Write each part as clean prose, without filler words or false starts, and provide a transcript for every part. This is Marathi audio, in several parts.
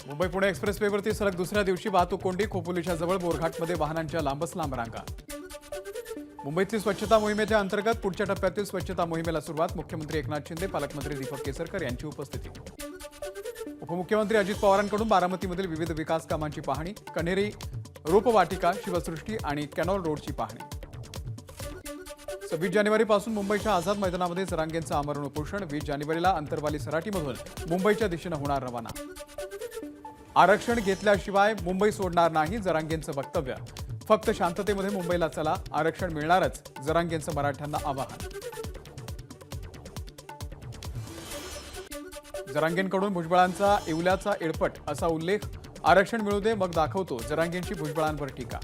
मुंबई पुणे एक्सप्रेसवेवरती सलग दुसऱ्या दिवशी वाहतूक कोंडी. खोपोलीच्या जवळ बोरघाटमध्ये वाहनांच्या लांबच लांब रांगा. मुंबईतली स्वच्छता मोहिमेच्या अंतर्गत पुढच्या टप्प्यातील स्वच्छता मोहिमेला सुरुवात. मुख्यमंत्री एकनाथ शिंदे, पालकमंत्री दीपक केसरकर यांची उपस्थिती. उपमुख्यमंत्री अजित पवारांकडून बारामतीमधील विविध विकास कामांची पाहणी. कण्हेरी रोपवाटिका, शिवसृष्टी आणि कॅनॉल रोडची पाहणी. 26 जानेवारीपासून मुंबईच्या आझाद मैदानामध्ये जरांगेंचं आमरण उपोषण. 20 जानेवारीला अंतरवाली सराटीमधून मुंबईच्या दिशेनं होणार रवाना. आरक्षण घेतल्याशिवाय मुंबई सोडणार नाही, जरांगेंचं वक्तव्य. फक्त शांततेमध्ये मुंबईला चला, आरक्षण मिळणारच, जरांगेंचं मराठ्यांना आवाहन. जरांगेंकडून भुजबळांचा येवल्याचा एडपट असा उल्लेख. आरक्षण मिळू दे मग दाखवतो, जरांगेंची भुजबळांवर टीका.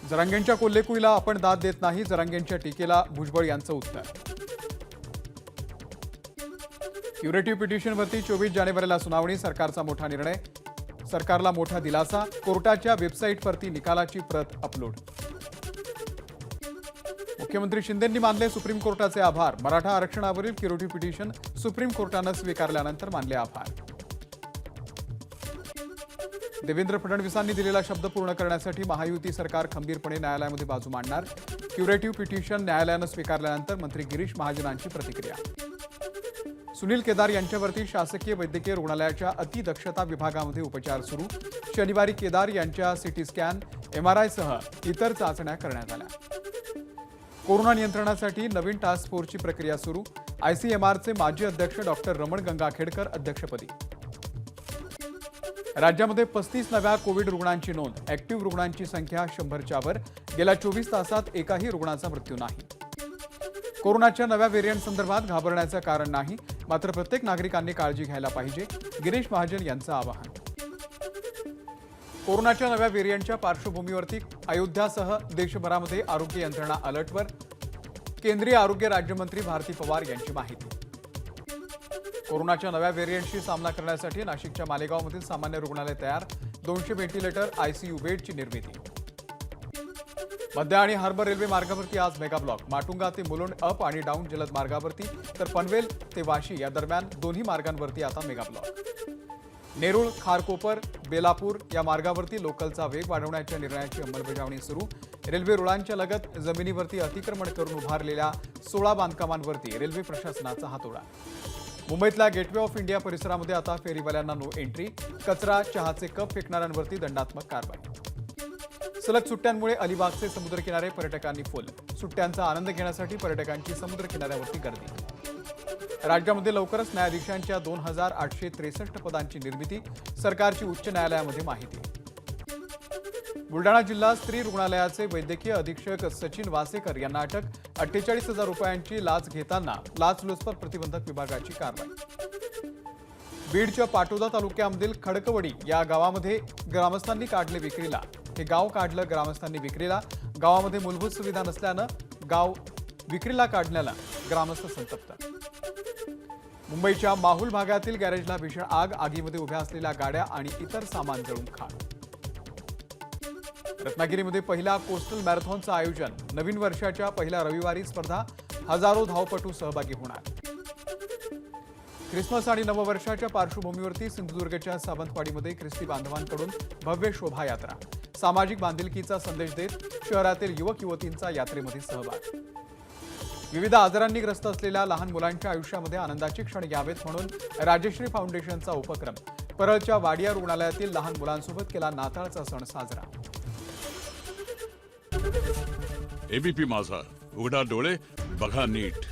जरांगेंच्या कोल्हेकुईला आपण दाद देत नाही, जरांगेंच्या टीकेला भुजबळ यांचं उत्तर. क्युरेटिव्ह पिटिशनवरती 24 जानेवारीला सुनावणी. सरकारचा मोठा निर्णय, सरकारला मोठा दिलासा. कोर्टाच्या वेबसाईटवरती निकालाची प्रत अपलोड. मुख्यमंत्री शिंदेंनी मानले सुप्रीम कोर्टाचे आभार. मराठा आरक्षणावरील क्युरेटिव्ह पिटिशन सुप्रीम कोर्टानं स्वीकारल्यानंतर मानले आभार. देवेंद्र फडणवीसांनी दिलेला शब्द पूर्ण करण्यासाठी महायुती सरकार खंबीरपणे न्यायालयामध्ये बाजू मांडणार. क्युरेटिव्ह पिटिशन न्यायालयानं स्वीकारल्यानंतर मंत्री गिरीश महाजनांची प्रतिक्रिया. सुनील केदार यांच्यावरती शासकीय वैद्यकीय रुग्णालयाच्या अतिदक्षता विभागामध्ये उपचार सुरू. शनिवारी केदार यांच्या सिटी स्कॅन, MRI सह इतर चाचण्या करण्यात आल्या. कोरोना नियंत्रणासाठी नवीन टास्क फोर्सची प्रक्रिया सुरू. ICMRचे माजी अध्यक्ष डॉक्टर रमण गंगाखेडकर अध्यक्षपदी. राज्यामध्ये 35 नव्या कोविड रुग्णांची नोंद. ऍक्टिव्ह रुग्णांची संख्या 100च्या वर. गेल्या 24 तासात एकाही रुग्णाचा मृत्यू नाही. कोरोनाच्या नव्या व्हेरियंट संदर्भात घाबरण्याचं कारण नाही, मात्र प्रत्येक नागरिकांनी काळजी घ्यायला पाहिजे, गिरीश महाजन यांचं आवाहन. कोरोनाच्या नव्या व्हेरियंटच्या पार्श्वभूमीवरती अयोध्यासह देशभरामध्ये आरोग्य यंत्रणा अलर्टवर. केंद्रीय आरोग्य राज्यमंत्री भारती पवार यांची माहिती. कोरोनाच्या नव्या व्हेरियंटशी सामना करण्यासाठी नाशिकच्या मालेगावमधील सामान्य रुग्णालय तयार. 200 व्हेंटिलेटर, ICU बेडची निर्मिती. मध्य आणि हार्बर रेल्वे मार्गावरती आज मेगा ब्लॉक. माटुंगा ते मुलुंड अप आणि डाऊन जलद मार्गावरती, तर पनवेल ते वाशी या दरम्यान दोन्ही मार्गांवरती आता मेगा ब्लॉक. नेरूळ, खारकोपर, बेलापूर या मार्गावरती लोकलचा वेग वाढवण्याच्या निर्णयाची अंमलबजावणी सुरू. रेल्वे रुळांच्या लगत जमिनीवरती अतिक्रमण करून उभारलेल्या 16 बांधकामांवरती रेल्वे प्रशासनाचा हातोडा. मुंबईतल्या गेटवे ऑफ इंडिया परिसरामध्ये आता फेरीवाल्यांना नो एंट्री. कचरा, चहाचे कप फेकणाऱ्यांवरती दंडात्मक कारवाई. सलग सुट्ट्यांमुळे अलिबागचे समुद्रकिनारे पर्यटकांनी फुल. सुट्ट्यांचा आनंद घेण्यासाठी पर्यटकांची समुद्रकिनाऱ्यावरती गर्दी. राज्यामध्ये लवकरच न्यायाधीशांच्या 2863 पदांची निर्मिती. सरकारची उच्च न्यायालयामध्ये माहिती. बुलडाणा जिल्हा स्त्री रुग्णालयाचे वैद्यकीय अधीक्षक सचिन वासेकर यांना अटक. 48,000 रुपयांची लाच घेताना लाचलुचपत प्रतिबंधक विभागाची कारवाई. बीडच्या पाटोदा तालुक्यामधील खडकवडी या गावामध्ये ग्रामस्थांनी काढले विक्रीला. हे गाव काढलं ग्रामस्थांनी विक्रीला. गावामध्ये मूलभूत सुविधा नसल्यानं गाव विक्रीला काढण्याला ग्रामस्थ संतप्त. मुंबईच्या माहुल भागातील गॅरेजला भीषण आग. आगीमध्ये उभ्या असलेल्या गाड्या आणि इतर सामान जळून खाक. रत्नागिरीमध्ये पहिल्या कोस्टल मॅरेथॉनचं आयोजन. नवीन वर्षाच्या पहिल्या रविवारी स्पर्धा. हजारो धावपटू सहभागी होणार. ख्रिसमस आणि नववर्षाच्या पार्श्वभूमीवरती सिंधुदुर्गच्या सावंतवाडीमध्ये ख्रिस्ती बांधवांकडून भव्य शोभायात्रा. सामाजिक बांधिलकीचा संदेश देत शहरातील युवक युवतींचा यात्रेमध्ये सहभाग. विविध आजारांनी ग्रस्त असलेल्या लहान मुलांच्या आयुष्यामध्ये आनंदाचे क्षण यावेत म्हणून राजश्री फाउंडेशनचा उपक्रम. परळच्या वाडिया रुग्णालयातील लहान मुलांसोबत केला नाताळचा सण साजरा. ABP माझा, उघडा डोळे बघा नीट.